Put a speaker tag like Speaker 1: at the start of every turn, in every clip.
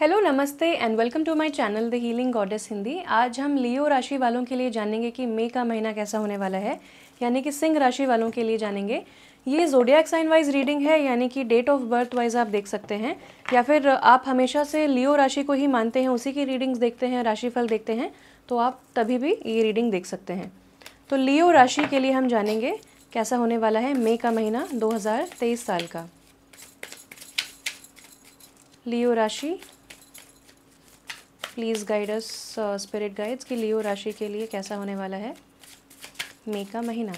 Speaker 1: Hello नमस्ते and welcome to my channel the healing goddess Hindi. आज हम लियो राशि वालों के लिए जानेंगे कि मई का महीना कैसा होने वाला है, यानी कि सिंह राशि वालों के लिए जानेंगे। ये ज़ोडिएक साइन वाइज रीडिंग है, यानी कि डेट ऑफ बर्थ वाइज आप देख सकते हैं, या फिर आप हमेशा से लियो राशि को ही मानते हैं, उसी की रीडिंग्स देखते हैं, राशिफल देखते हैं, तो आप तभी भी ये रीडिंग देख सकते हैं। तो लियो राशि के लिए हम जानेंगे कैसा होने वाला है मई का महीना 2023 साल का। लियो राशि, please guide us spirit guides कि लियो राशि के लिए कैसा होने वाला है मई का महीना।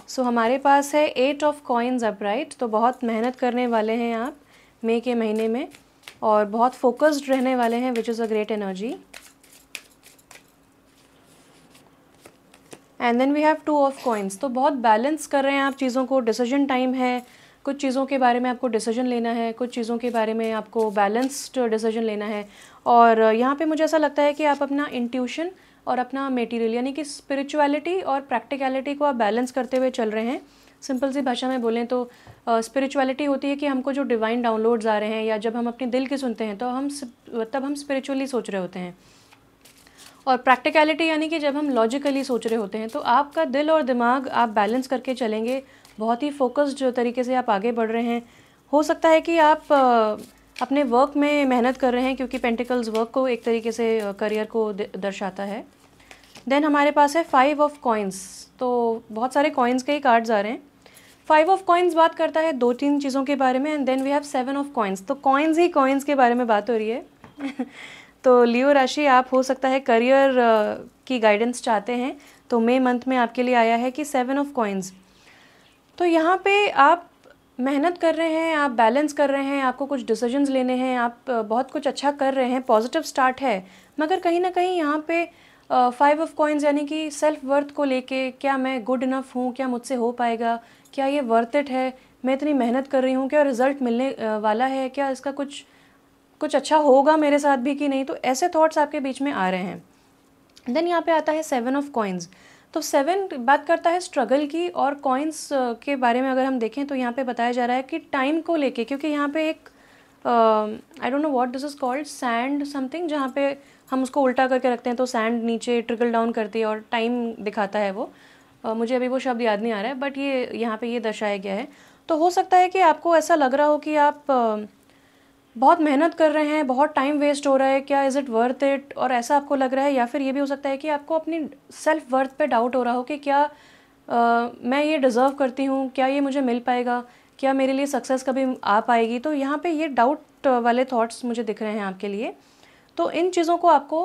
Speaker 1: सो हमारे पास है 8 ऑफ कॉइन्स अपराइट, तो बहुत मेहनत करने वाले हैं आप मई के महीने में और बहुत फोकस्ड रहने वाले हैं, which is a great energy. And then we have 2 of coins, तो बहुत बैलेंस कर रहे हैं आप चीज़ों को। डिसीजन टाइम है, कुछ चीज़ों के बारे में आपको डिसीजन लेना है, कुछ चीज़ों के बारे में आपको बैलेंस्ड डिसीजन लेना है। और यहाँ पे मुझे ऐसा लगता है कि आप अपना इंट्यूशन और अपना मटेरियल यानी कि स्पिरिचुअलिटी और प्रैक्टिकलिटी को आप बैलेंस करते हुए चल रहे हैं। सिंपल सी भाषा में बोलें तो स्पिरिचुअलिटी होती है कि हमको जो डिवाइन डाउनलोड्स आ रहे हैं या जब हम अपने दिल की सुनते हैं तो हम स्पिरिचुअली सोच रहे होते हैं। और प्रैक्टिकलिटी यानी कि जब हम लॉजिकली सोच रहे होते हैं, तो आपका दिल और दिमाग आप बैलेंस करके चलेंगे, बहुत ही फोकस्ड तरीके से आप आगे बढ़ रहे हैं। हो सकता है कि आप अपने वर्क में मेहनत कर रहे हैं, क्योंकि पेंटिकल्स वर्क को एक तरीके से करियर को दर्शाता है। देन हमारे पास है 5 ऑफ कॉइन्स, तो बहुत सारे कॉइन्स के ही कार्ड्स आ रहे हैं। 5 ऑफ कॉइन्स बात करता है 2-3 चीज़ों के बारे में, and then we have 7 of coins, तो कॉइन्स ही कॉइन्स के बारे में बात हो रही है। तो लियो राशि, आप हो सकता है करियर की गाइडेंस चाहते हैं, तो मई मंथ में आपके लिए आया है कि 7 ऑफ कॉइन्स। तो यहाँ पे आप मेहनत कर रहे हैं, आप बैलेंस कर रहे हैं, आपको कुछ डिसीजंस लेने हैं, आप बहुत कुछ अच्छा कर रहे हैं, पॉजिटिव स्टार्ट है। मगर कहीं ना कहीं यहाँ पे 5 ऑफ कॉइन्स यानी कि सेल्फ वर्थ को लेके, क्या मैं गुड इनफ हूँ, क्या मुझसे हो पाएगा, क्या ये वर्थ इट है, मैं इतनी मेहनत कर रही हूँ, क्या रिजल्ट मिलने वाला है, क्या इसका कुछ अच्छा होगा मेरे साथ भी कि नहीं। तो ऐसे थॉट्स आपके बीच में आ रहे हैं। देन यहाँ पे आता है 7 ऑफ कॉइन्स, तो 7 बात करता है स्ट्रगल की। और कॉइन्स के बारे में अगर हम देखें तो यहाँ पे बताया जा रहा है कि टाइम को लेके, क्योंकि यहाँ पे एक I don't know what this is called, sand something, जहाँ पे हम उसको उल्टा करके रखते हैं तो सैंड नीचे ट्रिकल डाउन करती है और टाइम दिखाता है वो। मुझे अभी वो शब्द याद नहीं आ रहा है, बट ये यहाँ पे ये दर्शाया गया है। तो हो सकता है कि आपको ऐसा लग रहा हो कि आप बहुत मेहनत कर रहे हैं, बहुत टाइम वेस्ट हो रहा है, क्या इज़ इट वर्थ इट, और ऐसा आपको लग रहा है। या फिर ये भी हो सकता है कि आपको अपनी सेल्फ वर्थ पे डाउट हो रहा हो कि क्या मैं ये डिज़र्व करती हूँ, क्या ये मुझे मिल पाएगा, क्या मेरे लिए सक्सेस कभी आ पाएगी। तो यहाँ पे ये डाउट वाले थॉट्स मुझे दिख रहे हैं आपके लिए। तो इन चीज़ों को आपको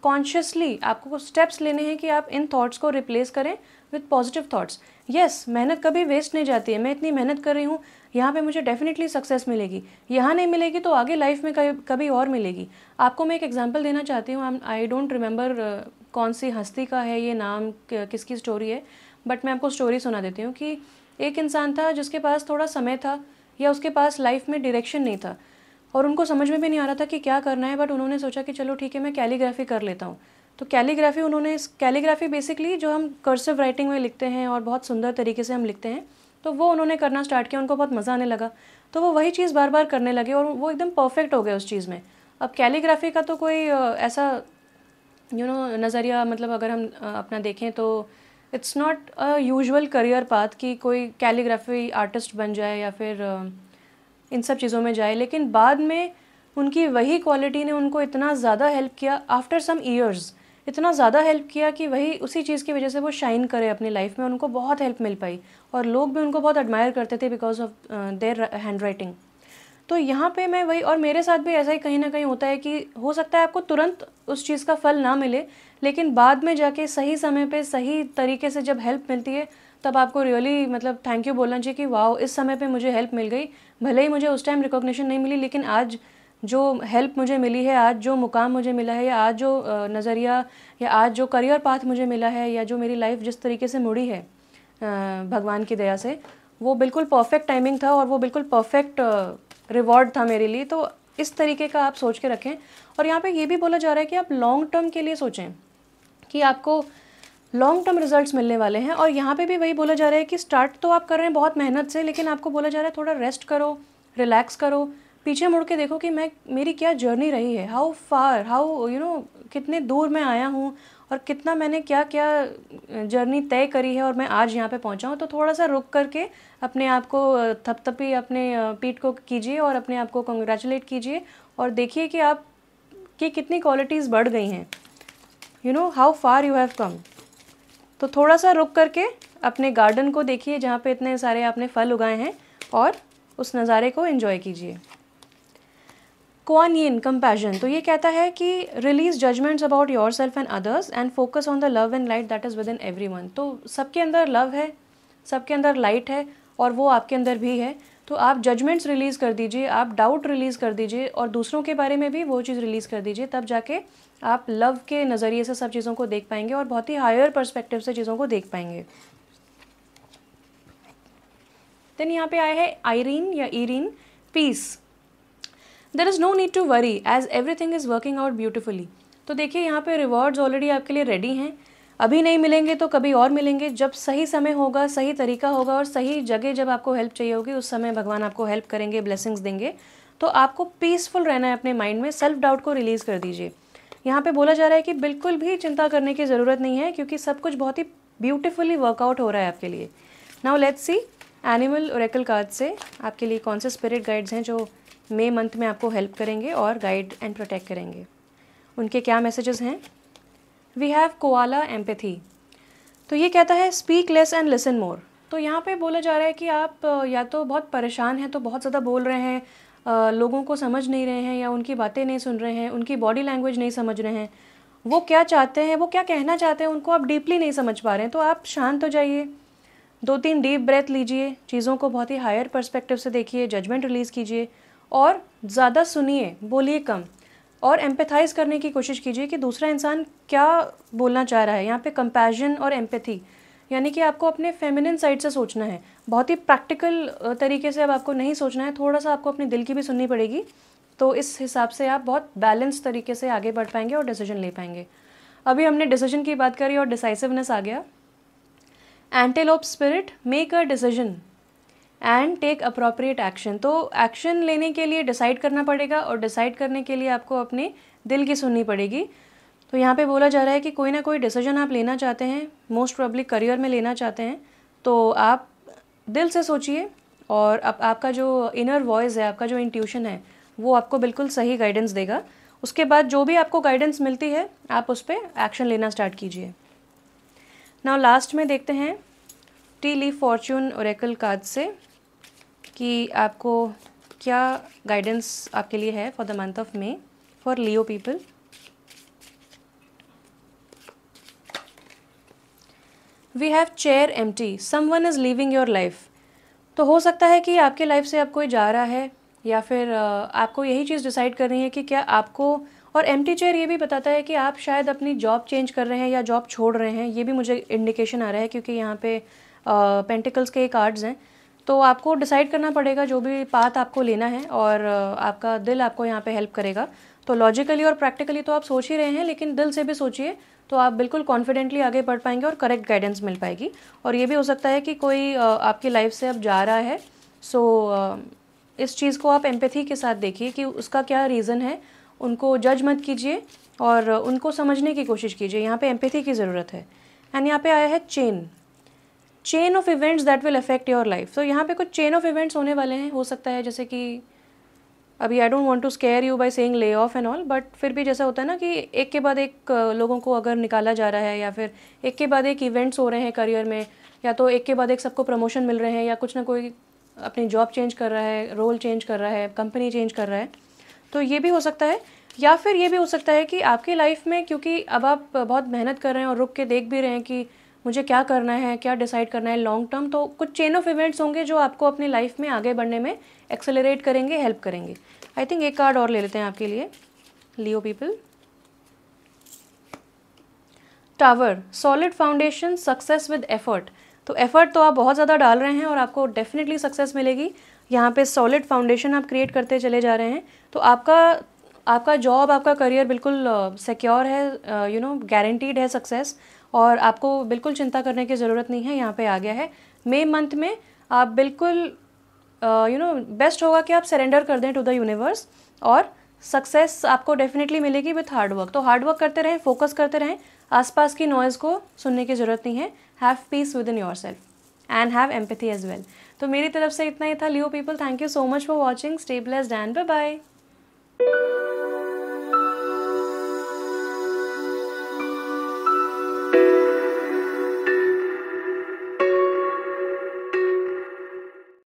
Speaker 1: कॉन्शियसली आपको स्टेप्स लेने हैं कि आप इन थॉट्स को रिप्लेस करें विद पॉजिटिव थॉट्स। यस, मेहनत कभी वेस्ट नहीं जाती है, मैं इतनी मेहनत कर रही हूँ, यहाँ पे मुझे डेफिनेटली सक्सेस मिलेगी, यहाँ नहीं मिलेगी तो आगे लाइफ में कभी और मिलेगी। आपको मैं एक एग्जांपल देना चाहती हूँ। आई डोंट रिमेंबर कौन सी हस्ती का है ये नाम, किसकी स्टोरी है, बट मैं आपको स्टोरी सुना देती हूँ कि एक इंसान था जिसके पास थोड़ा समय था, या उसके पास लाइफ में डायरेक्शन नहीं था और उनको समझ में भी नहीं आ रहा था कि क्या करना है, बट उन्होंने सोचा कि चलो ठीक है, मैं कैलीग्राफी कर लेता हूँ। तो कैलीग्राफी बेसिकली जो हम कर्सिव राइटिंग में लिखते हैं और बहुत सुंदर तरीके से हम लिखते हैं, तो वो उन्होंने करना स्टार्ट किया, उनको बहुत मज़ा आने लगा, तो वो वही चीज़ बार बार करने लगे और वो एकदम परफेक्ट हो गए उस चीज़ में। अब कैलीग्राफी का तो कोई ऐसा नज़रिया, मतलब अगर हम अपना देखें तो it's not a usual career path कि कोई कैलीग्राफी आर्टिस्ट बन जाए या फिर इन सब चीज़ों में जाए। लेकिन बाद में उनकी वही क्वालिटी ने उनको इतना ज़्यादा हेल्प किया, आफ्टर सम ईयर्स इतना ज़्यादा हेल्प किया कि वही उसी चीज़ की वजह से वो शाइन करे अपनी लाइफ में, उनको बहुत हेल्प मिल पाई और लोग भी उनको बहुत एडमायर करते थे because of their hand writing. तो यहाँ पे मैं वही, और मेरे साथ भी ऐसा ही कहीं ना कहीं होता है कि हो सकता है आपको तुरंत उस चीज़ का फल ना मिले, लेकिन बाद में जाके सही समय पे सही तरीके से जब हेल्प मिलती है, तब आपको रियली मतलब थैंक यू बोलना चाहिए कि वाओ, इस समय पे मुझे हेल्प मिल गई। भले ही मुझे उस टाइम रिकॉग्निशन नहीं मिली, लेकिन आज जो हेल्प मुझे मिली है, आज जो मुकाम मुझे मिला है, या आज जो नज़रिया या आज जो करियर पाथ मुझे मिला है, या जो मेरी लाइफ जिस तरीके से मुड़ी है भगवान की दया से, वो बिल्कुल परफेक्ट टाइमिंग था और वो बिल्कुल परफेक्ट रिवॉर्ड था मेरे लिए। तो इस तरीके का आप सोच के रखें। और यहाँ पे ये भी बोला जा रहा है कि आप लॉन्ग टर्म के लिए सोचें कि आपको लॉन्ग टर्म रिजल्ट्स मिलने वाले हैं। और यहाँ पे भी वही बोला जा रहा है कि स्टार्ट तो आप कर रहे हैं बहुत मेहनत से, लेकिन आपको बोला जा रहा है थोड़ा रेस्ट करो, रिलैक्स करो, पीछे मुड़ के देखो कि मेरी क्या जर्नी रही है, हाउ फार, हाउ कितने दूर मैं आया हूँ और कितना मैंने क्या क्या जर्नी तय करी है और मैं आज यहाँ पे पहुँचा हूँ। तो थोड़ा सा रुक करके अपने आप को थपथपी अपने पीठ को कीजिए और अपने आप को कंग्रेचुलेट कीजिए और देखिए कि आप की कितनी क्वालिटीज़ बढ़ गई हैं, how far you have come. तो थोड़ा सा रुक करके अपने गार्डन को देखिए जहाँ पे इतने सारे आपने फल उगाए हैं और उस नज़ारे को एंजॉय कीजिए। कुआन यिन कंपैशन, तो ये कहता है कि release judgements about yourself and others and focus on the love and light that is within everyone. तो सबके अंदर लव है, सबके अंदर लाइट है और वो आपके अंदर भी है। तो आप जजमेंट्स रिलीज़ कर दीजिए, आप डाउट रिलीज़ कर दीजिए और दूसरों के बारे में भी वो चीज़ रिलीज़ कर दीजिए। तब जाके आप लव के नज़रिए से सब चीज़ों को देख पाएंगे और बहुत ही हायर पर्सपेक्टिव से चीज़ों को देख पाएंगे। देन यहाँ पे आया है आयरीन या Irene, peace. There is no need to worry as everything is working out beautifully. तो देखिए यहाँ पे रिवॉर्ड्स ऑलरेडी आपके लिए रेडी हैं। अभी नहीं मिलेंगे तो कभी और मिलेंगे। जब सही समय होगा, सही तरीका होगा और सही जगह जब आपको हेल्प चाहिए होगी, उस समय भगवान आपको हेल्प करेंगे, ब्लेसिंग्स देंगे। तो आपको पीसफुल रहना है अपने माइंड में, सेल्फ डाउट को रिलीज़ कर दीजिए। यहाँ पे बोला जा रहा है कि बिल्कुल भी चिंता करने की ज़रूरत नहीं है क्योंकि सब कुछ बहुत ही ब्यूटिफुली वर्कआउट हो रहा है आपके लिए। Now let's see animal Oracle card से आपके लिए कौन से स्पिरिट गाइड्स हैं जो मई मंथ में आपको हेल्प करेंगे और गाइड एंड प्रोटेक्ट करेंगे। उनके क्या मैसेजेस हैं। वी हैव कोआला एम्पैथी, तो ये कहता है speak less and listen more. तो यहाँ पे बोला जा रहा है कि आप या तो बहुत परेशान हैं तो बहुत ज़्यादा बोल रहे हैं, लोगों को समझ नहीं रहे हैं या उनकी बातें नहीं सुन रहे हैं, उनकी बॉडी लैंग्वेज नहीं समझ रहे हैं, वो क्या चाहते हैं, वो क्या कहना चाहते हैं, उनको आप डीपली नहीं समझ पा रहे हैं। तो आप शांत हो जाइए, 2-3 डीप ब्रेथ लीजिए, चीज़ों को बहुत ही हायर पर्सपेक्टिव से देखिए, जजमेंट रिलीज़ कीजिए और ज़्यादा सुनिए, बोलिए कम और एम्पैथाइज़ करने की कोशिश कीजिए कि दूसरा इंसान क्या बोलना चाह रहा है। यहाँ पे कंपैशन और एम्पैथी यानी कि आपको अपने फेमिनिन साइड से सोचना है, बहुत ही प्रैक्टिकल तरीके से अब आपको नहीं सोचना है, थोड़ा सा आपको अपने दिल की भी सुननी पड़ेगी। तो इस हिसाब से आप बहुत बैलेंस तरीके से आगे बढ़ पाएंगे और डिसीजन ले पाएंगे। अभी हमने डिसीजन की बात करी और डिसाइसिवनेस आ गया। Antelope spirit, make a decision and take appropriate action. तो एक्शन लेने के लिए डिसाइड करना पड़ेगा और डिसाइड करने के लिए आपको अपने दिल की सुननी पड़ेगी। तो यहाँ पे बोला जा रहा है कि कोई ना कोई डिसीजन आप लेना चाहते हैं, मोस्ट प्रोबेबली करियर में लेना चाहते हैं, तो आप दिल से सोचिए और आपका जो इनर वॉइस है, आपका जो इंट्यूशन है, वो आपको बिल्कुल सही गाइडेंस देगा। उसके बाद जो भी आपको गाइडेंस मिलती है आप उस पर एक्शन लेना स्टार्ट कीजिए। नाउ लास्ट में देखते हैं tea leaf fortune oracle card से कि आपको क्या गाइडेंस आपके लिए है for the month of May for Leo people. We have chair empty, someone is leaving your life. तो हो सकता है कि आपके लाइफ से अब कोई जा रहा है या फिर आपको यही चीज़ डिसाइड करनी है कि क्या आपको, और एम्प्टी चेयर ये भी बताता है कि आप शायद अपनी जॉब चेंज कर रहे हैं या जॉब छोड़ रहे हैं। ये भी मुझे इंडिकेशन आ रहा है क्योंकि यहाँ पे पेंटिकल्स के कार्ड्स हैं। तो आपको डिसाइड करना पड़ेगा जो भी पाथ आपको लेना है और आपका दिल आपको यहाँ पे हेल्प करेगा। तो लॉजिकली और प्रैक्टिकली तो आप सोच ही रहे हैं, लेकिन दिल से भी सोचिए तो आप बिल्कुल कॉन्फिडेंटली आगे बढ़ पाएंगे और करेक्ट गाइडेंस मिल पाएगी। और ये भी हो सकता है कि कोई आपकी लाइफ से अब जा रहा है, सो इस चीज़ को आप एम्पैथी के साथ देखिए कि उसका क्या रीज़न है। उनको जज मत कीजिए और उनको समझने की कोशिश कीजिए। यहाँ पे एम्पैथी की ज़रूरत है। एंड यहाँ पे आया है chain of events that will affect your life. तो यहाँ पे कुछ चेन ऑफ इवेंट्स होने वाले हैं। हो सकता है जैसे कि अभी I don't want to scare you by saying lay off and all, but फिर भी जैसा होता है ना कि एक के बाद एक लोगों को अगर निकाला जा रहा है या फिर एक के बाद एक इवेंट्स हो रहे हैं करियर में, या तो एक के बाद एक सबको प्रमोशन मिल रहे हैं या कुछ ना कोई अपनी जॉब चेंज कर रहा है, रोल चेंज कर रहा है, कंपनी चेंज कर रहा है। तो ये भी हो सकता है। या फिर ये भी हो सकता है कि आपकी लाइफ में, क्योंकि अब आप बहुत मेहनत कर रहे हैं और रुक के देख भी रहे हैं कि मुझे क्या करना है, क्या डिसाइड करना है लॉन्ग टर्म, तो कुछ चेन ऑफ इवेंट्स होंगे जो आपको अपनी लाइफ में आगे बढ़ने में एक्सेलरेट करेंगे, हेल्प करेंगे। आई थिंक एक कार्ड और ले लेते हैं आपके लिए, Leo people. Tower, solid foundation, success with effort. तो एफर्ट तो आप बहुत ज़्यादा डाल रहे हैं और आपको डेफिनेटली सक्सेस मिलेगी। यहाँ पे सॉलिड फाउंडेशन आप क्रिएट करते चले जा रहे हैं। तो आपका जॉब, आपका करियर बिल्कुल सिक्योर है, गारंटीड है सक्सेस, और आपको बिल्कुल चिंता करने की ज़रूरत नहीं है। यहाँ पे आ गया है मई मंथ में आप बिल्कुल बेस्ट होगा कि आप सरेंडर कर दें टू द यूनिवर्स, और सक्सेस आपको डेफिनेटली मिलेगी विथ हार्ड वर्क। तो हार्ड वर्क करते रहें, फोकस करते रहें, आसपास की नॉइज़ को सुनने की ज़रूरत नहीं है। Have peace within yourself and have empathy as well. तो मेरी तरफ से इतना ही था Leo people. Thank you so much for watching. Stay blessed and bye bye.